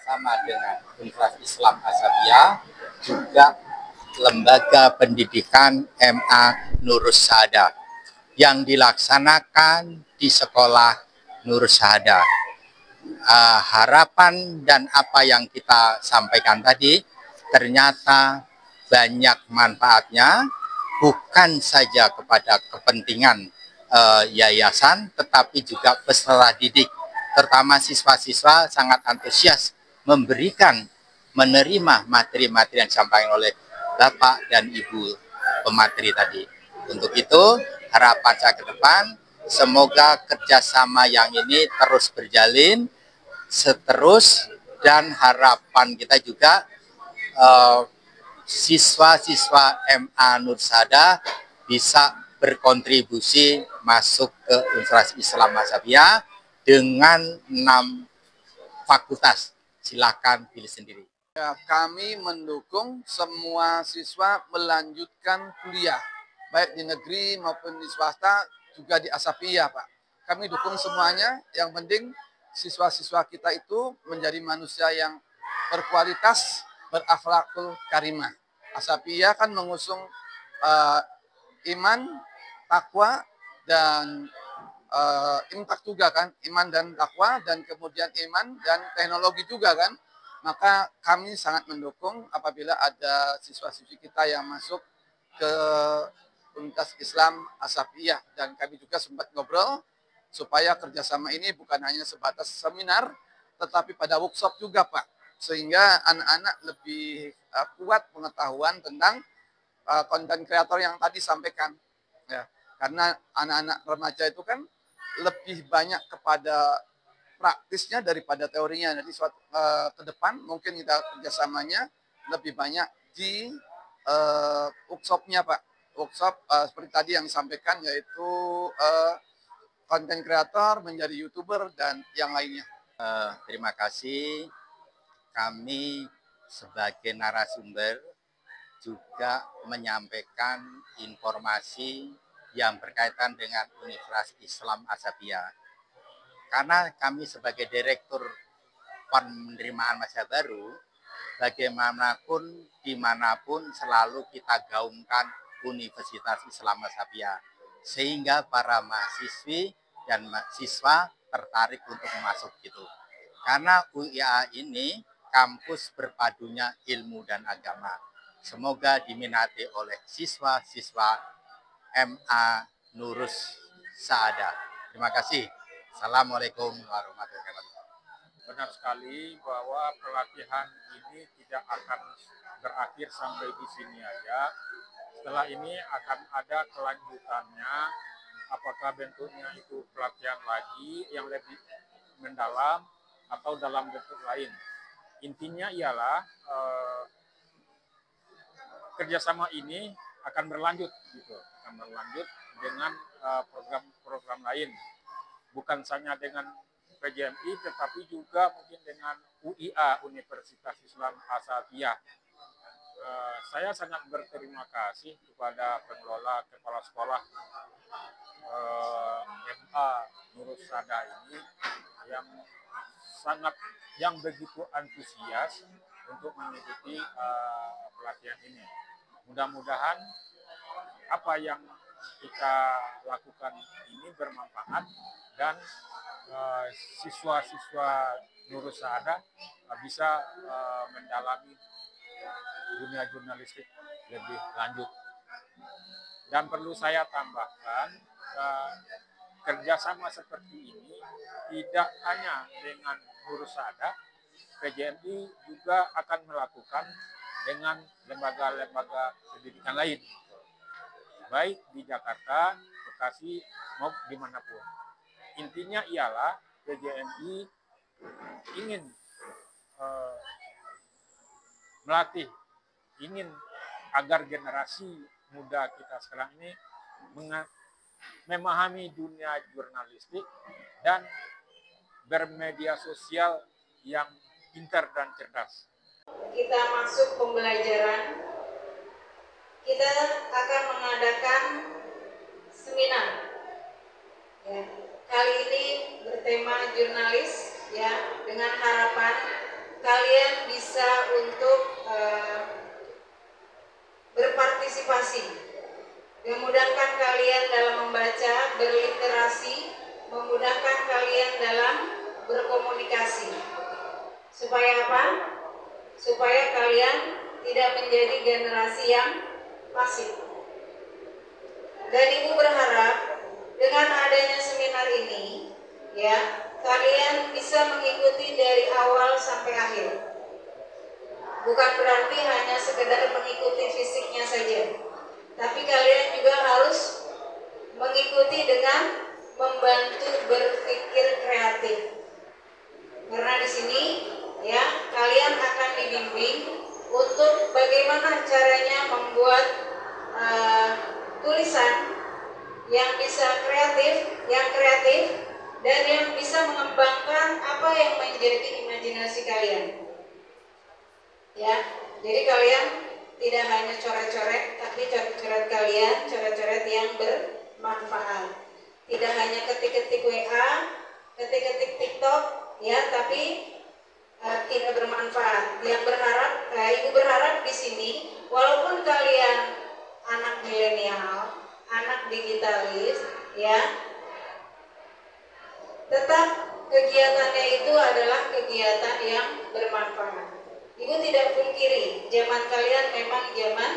bersama dengan Universitas Islam Asabiyah, juga Lembaga Pendidikan MA Nurus Saada yang dilaksanakan di Sekolah Nurus Saada. Harapan dan apa yang kita sampaikan tadi ternyata banyak manfaatnya, bukan saja kepada kepentingan yayasan, tetapi juga peserta didik, terutama siswa-siswa sangat antusias menerima materi-materi yang disampaikan oleh Bapak dan Ibu pemateri tadi. Untuk itu, harapan saya ke depan, semoga kerjasama yang ini terus berjalin, seterus, dan harapan kita juga siswa-siswa MA Nur Saada bisa berkontribusi masuk ke Universitas Islam Asabiyah dengan 6 fakultas. Silakan pilih sendiri. Ya, kami mendukung semua siswa melanjutkan kuliah, baik di negeri maupun di swasta, juga di Asabiyah, Pak. Kami dukung semuanya, yang penting siswa-siswa kita itu menjadi manusia yang berkualitas, berakhlakul karimah. Asabiyah kan mengusung iman, takwa, dan impak juga kan, iman dan takwa, dan kemudian iman dan teknologi juga kan. Maka kami sangat mendukung apabila ada siswa-siswi kita yang masuk ke Universitas Islam Asabiyah, dan kami juga sempat ngobrol supaya kerjasama ini bukan hanya sebatas seminar, tetapi pada workshop juga, Pak, sehingga anak-anak lebih kuat pengetahuan tentang konten kreator yang tadi sampaikan. Ya, karena anak-anak remaja itu kan lebih banyak kepada praktisnya daripada teorinya. Jadi ke depan mungkin kita kerjasamanya lebih banyak di workshopnya, Pak. Workshop seperti tadi yang disampaikan, yaitu konten kreator, menjadi YouTuber, dan yang lainnya. Terima kasih. Kami sebagai narasumber juga menyampaikan informasi yang berkaitan dengan Universitas Islam Asabiyah. Karena kami sebagai direktur penerimaan mahasiswa baru, bagaimanapun, dimanapun selalu kita gaungkan Universitas Islam Asabiyah, sehingga para mahasiswi dan mahasiswa tertarik untuk masuk gitu. Karena UIA ini kampus berpadunya ilmu dan agama. Semoga diminati oleh siswa-siswa MA Nurus Saada. Terima kasih. Assalamualaikum warahmatullahi wabarakatuh. Benar sekali bahwa pelatihan ini tidak akan berakhir sampai di sini aja. Setelah ini akan ada kelanjutannya, apakah bentuknya itu pelatihan lagi yang lebih mendalam atau dalam bentuk lain. Intinya ialah kerjasama ini akan berlanjut dengan program-program lain, bukan hanya dengan PJMI, tetapi juga mungkin dengan UIA, Universitas Islam Asabiyah. Saya sangat berterima kasih kepada pengelola kepala sekolah MA Nurus Saada ini yang begitu antusias untuk mengikuti pelatihan ini. Mudah-mudahan apa yang kita lakukan ini bermanfaat, dan siswa-siswa Nurus Saada bisa mendalami dunia jurnalistik lebih lanjut. Dan perlu saya tambahkan, kerjasama seperti ini tidak hanya dengan Nurus Saada, PJMI juga akan melakukan dengan lembaga-lembaga pendidikan lain, baik di Jakarta, Bekasi, maupun dimanapun. Intinya ialah PJMI ingin melatih, ingin agar generasi muda kita sekarang ini memahami dunia jurnalistik dan bermedia sosial yang pintar dan cerdas. Kita masuk pembelajaran, kita akan mengadakan seminar. Ya, kali ini bertema jurnalis, ya, dengan harapan kali kalian dalam membaca, berliterasi, memudahkan kalian dalam berkomunikasi. Supaya apa? Supaya kalian tidak menjadi generasi yang pasif. Dan Ibu berharap dengan adanya seminar ini, ya, kalian bisa mengikuti dari awal sampai akhir. Bukan berarti hanya sekedar mengikuti fisiknya saja, tapi kalian juga harus mengikuti dengan membantu berpikir kreatif. Karena di sini, ya, kalian akan dibimbing untuk bagaimana caranya membuat tulisan yang bisa yang kreatif dan yang bisa mengembangkan apa yang menjadi imajinasi kalian. Ya, jadi kalian tidak hanya coret-coret, tapi coret-coret kalian, coret-coret yang bermanfaat. Tidak hanya ketik-ketik WA, ketik-ketik TikTok, ya, tapi tidak bermanfaat. Ibu berharap di sini, walaupun kalian anak milenial, anak digitalis, ya, tetap kegiatannya itu adalah kegiatan yang bermanfaat. Ibu tidak pungkiri, zaman kalian memang zaman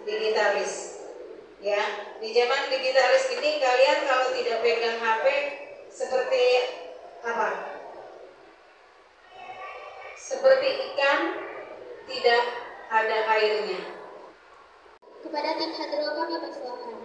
digitalis. Ya, di zaman digitalis ini kalian kalau tidak pegang HP seperti apa? Seperti ikan tidak ada airnya. Kepada tim Hadro kami persilakan.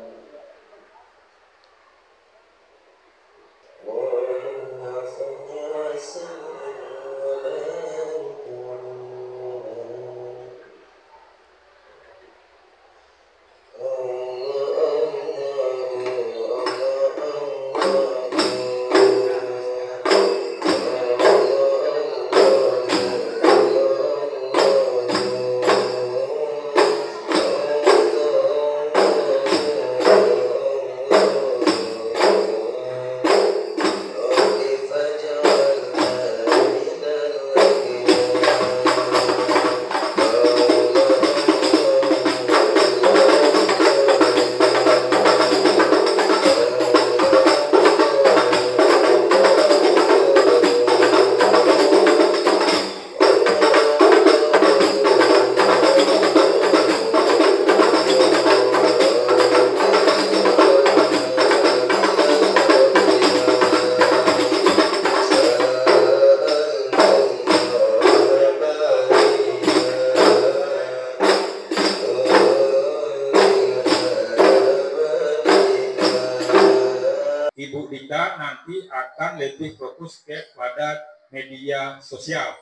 Ibu Dita nanti akan lebih fokus kepada media sosial.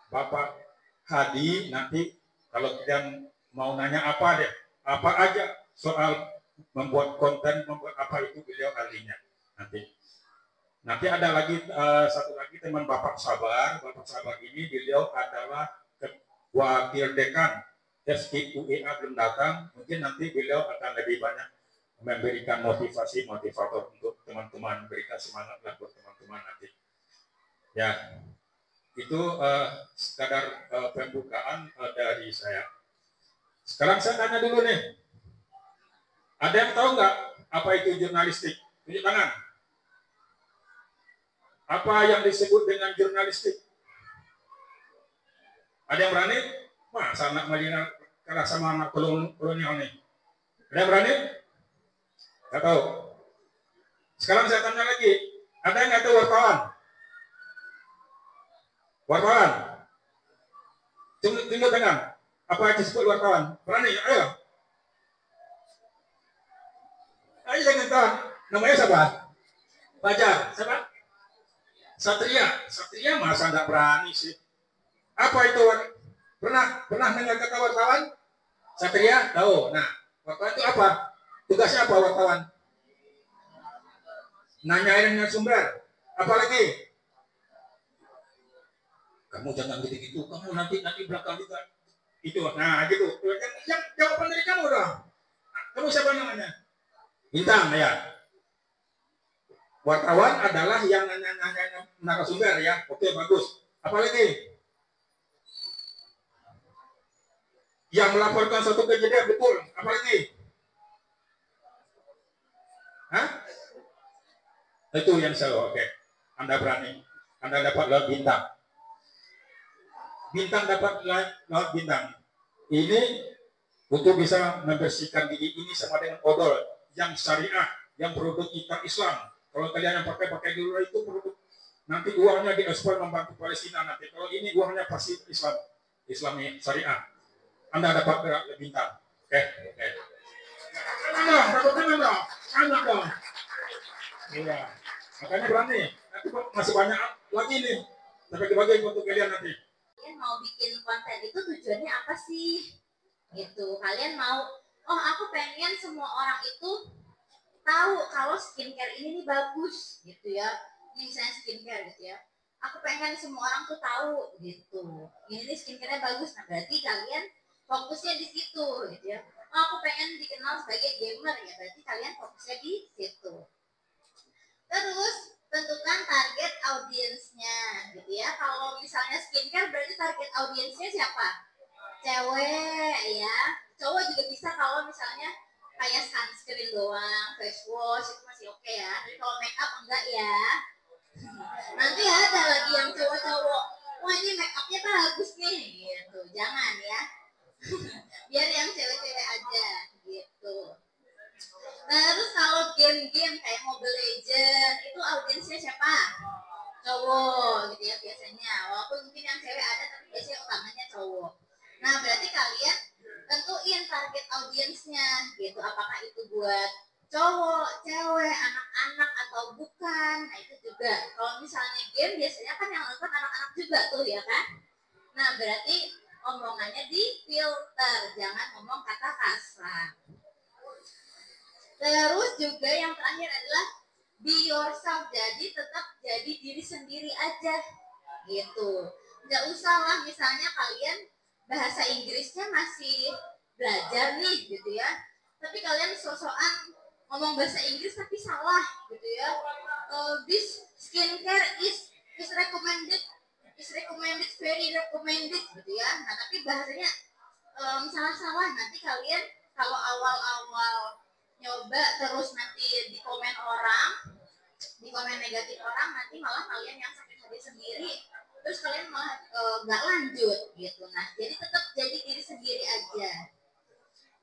Bapak Hadi nanti kalau kalian mau nanya apa aja soal membuat konten, membuat apa itu beliau ahlinya nanti. Nanti ada lagi satu lagi teman Bapak Sabar. Bapak Sabar ini beliau adalah wakil dekan SIUEA belum datang. Mungkin nanti beliau akan lebih banyak memberikan motivator untuk teman-teman, berikan semangat lah buat teman-teman nanti. Ya, itu sekadar pembukaan dari saya. Sekarang saya tanya dulu nih, ada yang tahu nggak apa itu jurnalistik? Tunjuk tangan. Apa yang disebut dengan jurnalistik? Ada yang berani? Masa anak Madinah kalah sama anak kolonial nih? Ada yang berani? Nggak tahu. Sekarang saya tanya lagi, ada yang nggak tahu wartawan? Wartawan? Tunjuk tangan. Apa yang disebut wartawan? Berani? Ayo. Ayo jangan tahu. Namanya siapa? Fajar. Siapa? Satria. Satria masa nggak berani sih? Apa itu? Pernah dengar kata wartawan? Satria? Tahu. Nah, wartawan itu apa? Tugasnya apa wartawan? Nanyain sumber. Apalagi? Kamu jangan gitu-gitu. Kamu nanti belakang juga. Itu. Nah, gitu. Yang jawaban dari kamu dong. Kamu siapa namanya? Bintang ya. Wartawan adalah yang nanya narasumber ya. Oke, bagus. Apalagi? Yang melaporkan suatu kejadian, betul. Apalagi? Itu yang saya, oke. Anda berani. Anda dapat lewat bintang. Bintang dapat lewat bintang. Ini untuk bisa membersihkan gigi ini sama dengan odol yang syariah, yang produk ikat Islam. Kalau kalian yang pakai dulu itu produk, nanti uangnya diekspor membantu Palestina nanti. Kalau ini uangnya pasti Islam, Islami syariah. Anda dapat bintang. Oke. Anak dong. Iya. Makanya berani. Nanti masih banyak lagi nih. Sampai dibagi untuk kalian nanti. Kalian mau bikin konten itu tujuannya apa sih? Gitu. Kalian mau, oh aku pengen semua orang itu tahu kalau skincare ini nih bagus gitu ya. Ini misalnya skincare gitu ya. Aku pengen semua orang tuh tahu gitu. Ini nih skincare-nya bagus. Nah, berarti kalian fokusnya di situ gitu ya. Oh, aku pengen dikenal sebagai gamer ya. Berarti kalian fokusnya di situ. Terus tentukan target audiensnya gitu ya. Kalau misalnya skincare berarti target audiensnya siapa? Cewek ya. Cowok juga bisa kalau misalnya kayak sunscreen doang, face wash itu masih oke ya. Tapi kalau make up enggak ya. Nanti ada lagi yang cowok-cowok, wah ini make upnya bagus nih gitu. Jangan ya. Biar yang cewek-cewek aja gitu. Terus kalau game-game kayak Mobile Legends itu audiensnya siapa? Cowok gitu ya biasanya. Walaupun mungkin yang cewek ada tapi biasanya utamanya cowok. Nah berarti kalian tentuin target audiensnya gitu. Apakah itu buat cowok, cewek, anak-anak atau bukan? Nah itu juga. Kalau misalnya game biasanya kan yang nonton anak-anak juga tuh ya kan? Nah berarti omongannya di filter, jangan ngomong kata kasar. Terus juga yang terakhir adalah be yourself, jadi tetap jadi diri sendiri aja gitu. Nggak usah lah misalnya kalian bahasa Inggrisnya masih belajar nih gitu ya, tapi kalian sok-sokan ngomong bahasa Inggris tapi salah gitu ya. This skincare is recommended, very recommended gitu ya. Nah tapi bahasanya salah-salah, nanti kalian kalau awal-awal nyoba terus nanti di komen negatif orang, nanti malah kalian yang sakit hati sendiri, terus kalian malah nggak lanjut gitu. Nah jadi tetap jadi diri sendiri aja.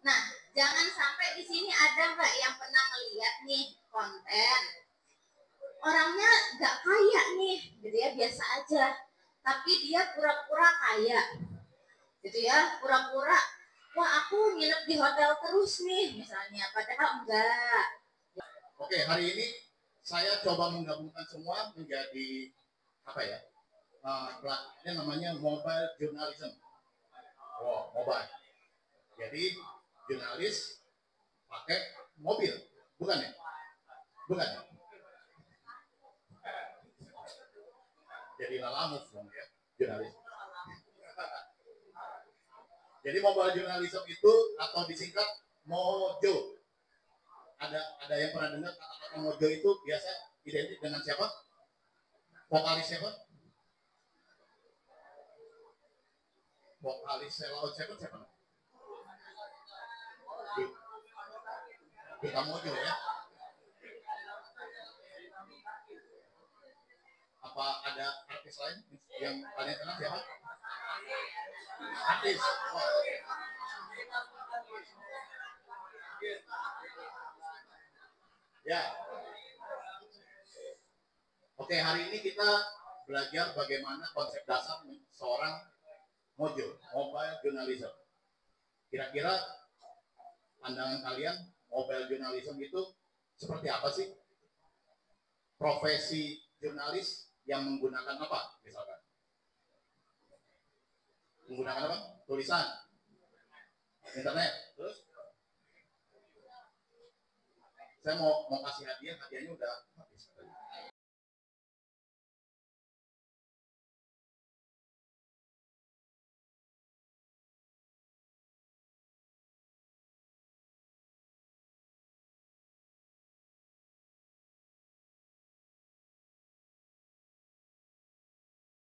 Nah jangan sampai di sini ada mbak yang pernah melihat nih konten orangnya nggak kaya nih gitu ya, biasa aja, tapi dia pura-pura kaya gitu ya, pura-pura wah aku nginep di hotel terus nih misalnya, padahal enggak. Oke, hari ini saya coba menggabungkan semua menjadi apa ya? Ini namanya mobile journalism. Oh, mobile. Jadi jurnalis pakai mobil, bukan ya? Bukan ya? Jadi lalamuf dong ya, jurnalis. Jadi mobile journalism itu atau disingkat Mojo. Ada yang pernah dengar kata-kata Mojo itu biasa identik dengan siapa? Vokalis siapa? Vokalis Selao siapa? Kita Mojo ya. Apa ada artis lain yang kalian kenal siapa? Artis. Ya. Oke, hari ini kita belajar bagaimana konsep dasar seorang Mojo, mobile journalism. Kira-kira pandangan kalian mobile journalism itu seperti apa sih? Profesi jurnalis yang menggunakan apa misalkan? Menggunakan apa? Tulisan, internet, terus saya mau kasih hadiahnya udah